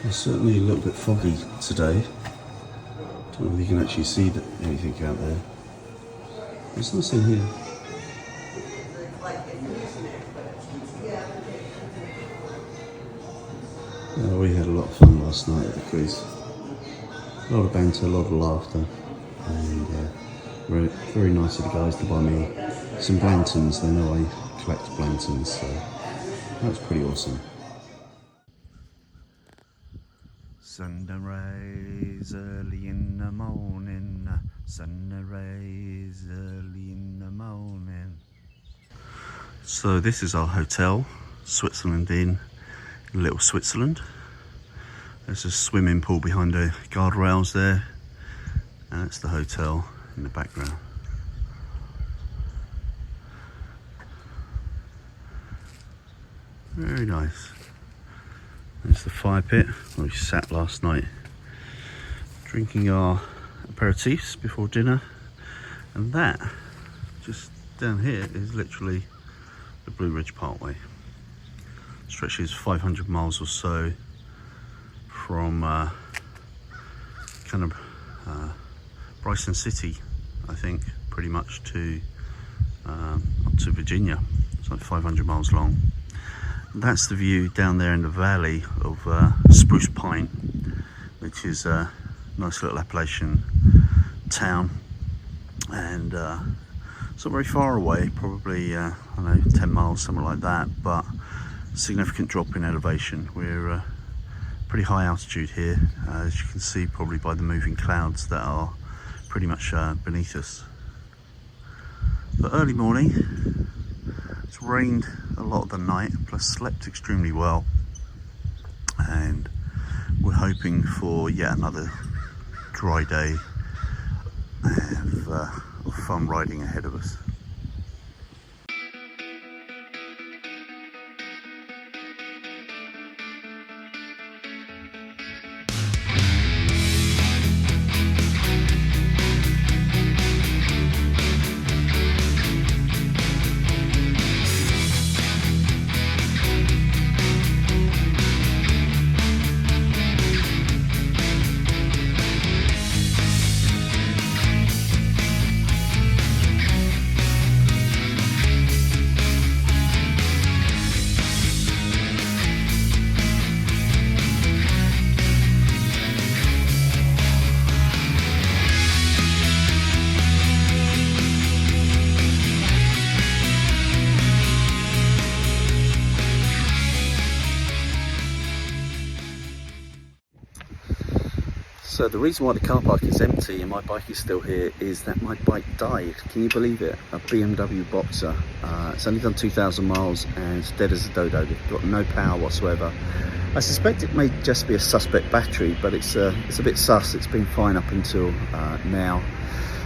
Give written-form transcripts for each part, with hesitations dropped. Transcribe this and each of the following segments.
It's certainly a little bit foggy today. Don't know if you can actually see anything out there. There's nothing here. We had a lot of fun last night at the quiz. A lot of banter, a lot of laughter, and very nice of the guys to buy me some Blantons. They know I collect Blantons, so that was pretty awesome. Sun rays early in the morning, sun rays early in the morning. So this is our hotel, Switzerland Inn, Little Switzerland. There's a swimming pool behind the guardrails there, and that's the hotel in the background. Very nice. There's the fire pit where we sat last night drinking our aperitifs before dinner, and that just down here is literally the Blue Ridge Parkway. Stretches 500 miles or so from Bryson City, I think, pretty much to up to Virginia. It's like 500 miles long. That's the view down there in the valley of Spruce Pine, which is a nice little Appalachian town, and it's not very far away, probably I don't know, 10 miles, something like that, but significant drop in elevation. We're pretty high altitude here, as you can see probably by the moving clouds that are pretty much beneath us. But early morning, it's rained a lot of the night, plus slept extremely well, and we're hoping for yet another dry day of fun riding ahead of us. So the reason why the car park is empty and my bike is still here is that my bike died. Can you believe it? A BMW Boxer. It's only done 2,000 miles and it's dead as a dodo. It's got no power whatsoever. I suspect it may just be a suspect battery, but it's a bit sus. It's been fine up until now.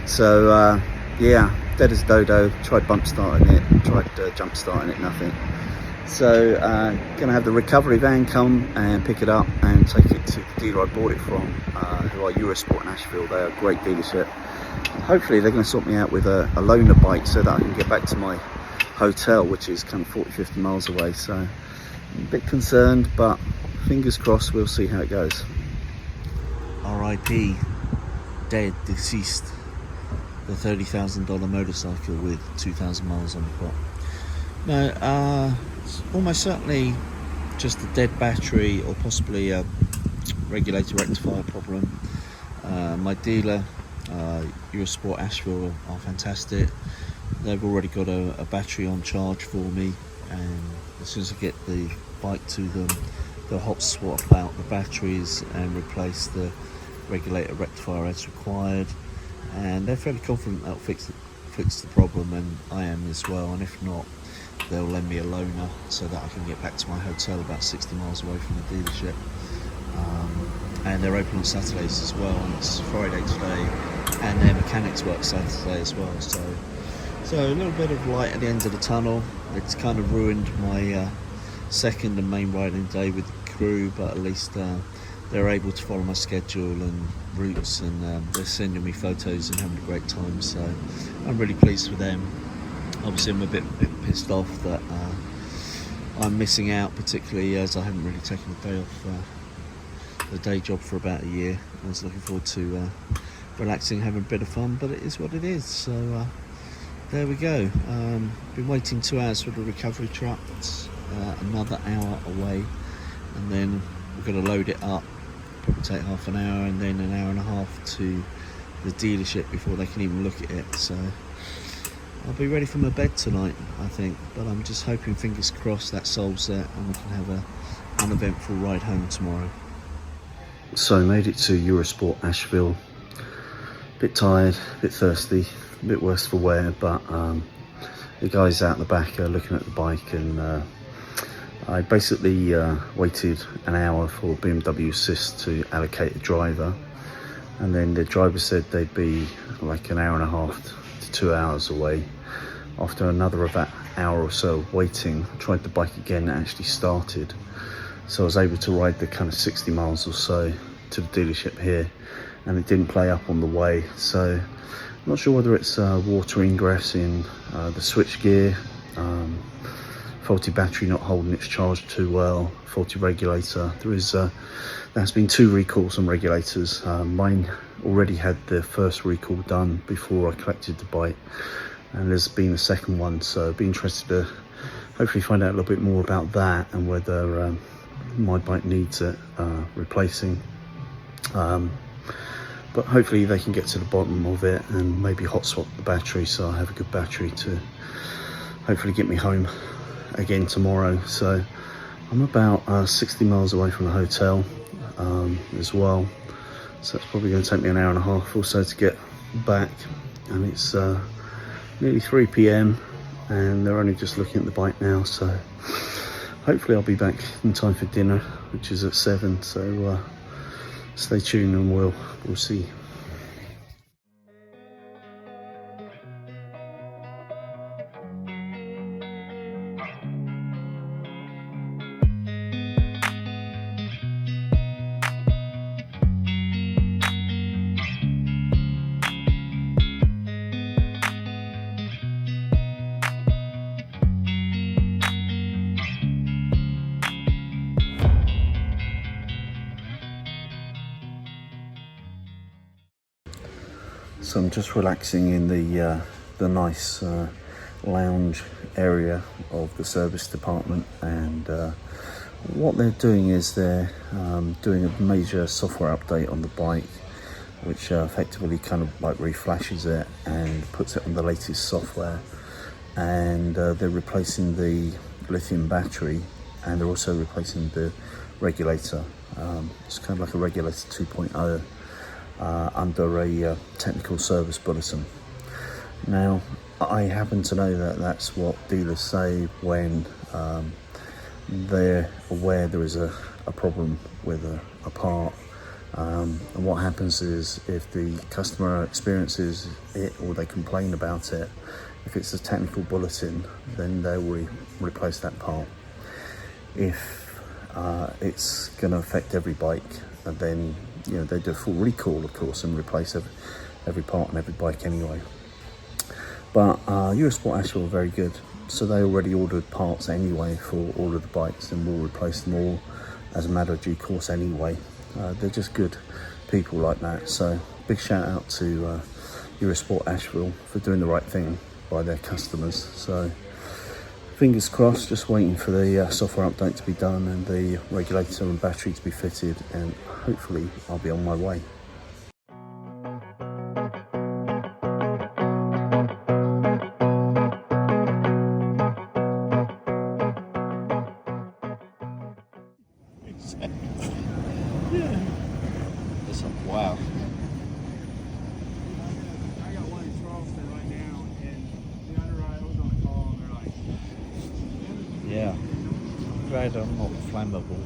So yeah, dead as a dodo. Tried bump starting it, tried jump starting it, nothing. So gonna have the recovery van come and pick it up and take it to the dealer I bought it from, who are Eurosport in Asheville. They're a great dealership. Hopefully they're going to sort me out with a loaner bike so that I can get back to my hotel, which is kind of 40-50 miles away. So I'm a bit concerned, but fingers crossed, we'll see how it goes. R.I.P. dead, deceased, the $30,000 motorcycle with 2,000 miles on the clock. No, it's almost certainly just a dead battery or possibly a regulator rectifier problem. My dealer, Eurosport Asheville, are fantastic. They've already got a battery on charge for me, and as soon as I get the bike to them, they'll hot swap out the batteries and replace the regulator rectifier as required, and they're fairly confident they'll fix the problem, and I am as well. And if not, they'll lend me a loaner so that I can get back to my hotel about 60 miles away from the dealership. And they're open on Saturdays as well, and it's Friday today, and their mechanics work Saturday as well. So a little bit of light at the end of the tunnel. It's kind of ruined my second and main riding day with the crew, but at least they're able to follow my schedule and routes, and they're sending me photos and having a great time. So I'm really pleased with them. Obviously I'm a bit pissed off that I'm missing out, particularly as I haven't really taken a day off the day job for about a year. I was looking forward to relaxing, having a bit of fun, but it is what it is. So there we go. Been waiting 2 hours for the recovery truck. It's another hour away, and then we're going to load it up. Probably take half an hour, and then an hour and a half to the dealership before they can even look at it. So I'll be ready for my bed tonight, I think, but I'm just hoping, fingers crossed, that solves that and we can have a uneventful ride home tomorrow. So made it to Eurosport Asheville. Bit tired, a bit thirsty, a bit worse for wear, but the guys out the back are looking at the bike, and I basically waited an hour for BMW IASUS to allocate a driver, and then the driver said they'd be like an hour and a half to 2 hours away. After another about hour or so waiting, I tried the bike again, it actually started. So I was able to ride the kind of 60 miles or so to the dealership here, and it didn't play up on the way. So I'm not sure whether it's water ingress in the switch gear, faulty battery not holding its charge too well, faulty regulator. There's been 2 recalls on regulators. Mine already had the first recall done before I collected the bike, and there's been a second one, so I'd be interested to hopefully find out a little bit more about that and whether my bike needs it replacing. But hopefully they can get to the bottom of it and maybe hot swap the battery so I have a good battery to hopefully get me home again tomorrow. So I'm about 60 miles away from the hotel as well, so it's probably going to take me an hour and a half or so to get back, and it's nearly 3 p.m. and they're only just looking at the bike now, so hopefully I'll be back in time for dinner, which is at 7. So stay tuned and we'll see. So I'm just relaxing in the nice lounge area of the service department, and what they're doing is they're doing a major software update on the bike, which effectively kind of like reflashes it and puts it on the latest software, and they're replacing the lithium battery, and they're also replacing the regulator. It's kind of like a regulator 2.0 under a technical service bulletin. Now, I happen to know that that's what dealers say when they're aware there is a problem with a part. And what happens is, if the customer experiences it or they complain about it, if it's a technical bulletin, then they will replace that part. If it's going to affect every bike, and then they do a full recall, of course, and replace every part on every bike anyway. But Eurosport Asheville are very good, so they already ordered parts anyway for all of the bikes, and will replace them all as a matter of due course anyway. They're just good people like that. So big shout out to Eurosport Asheville for doing the right thing by their customers. So fingers crossed, just waiting for the software update to be done and the regulator and battery to be fitted, and hopefully I'll be on my way. Yeah. Wow. I got one in Charleston right now, and the underwriter was on the call, and they're like, Yeah. Glad I'm not flammable.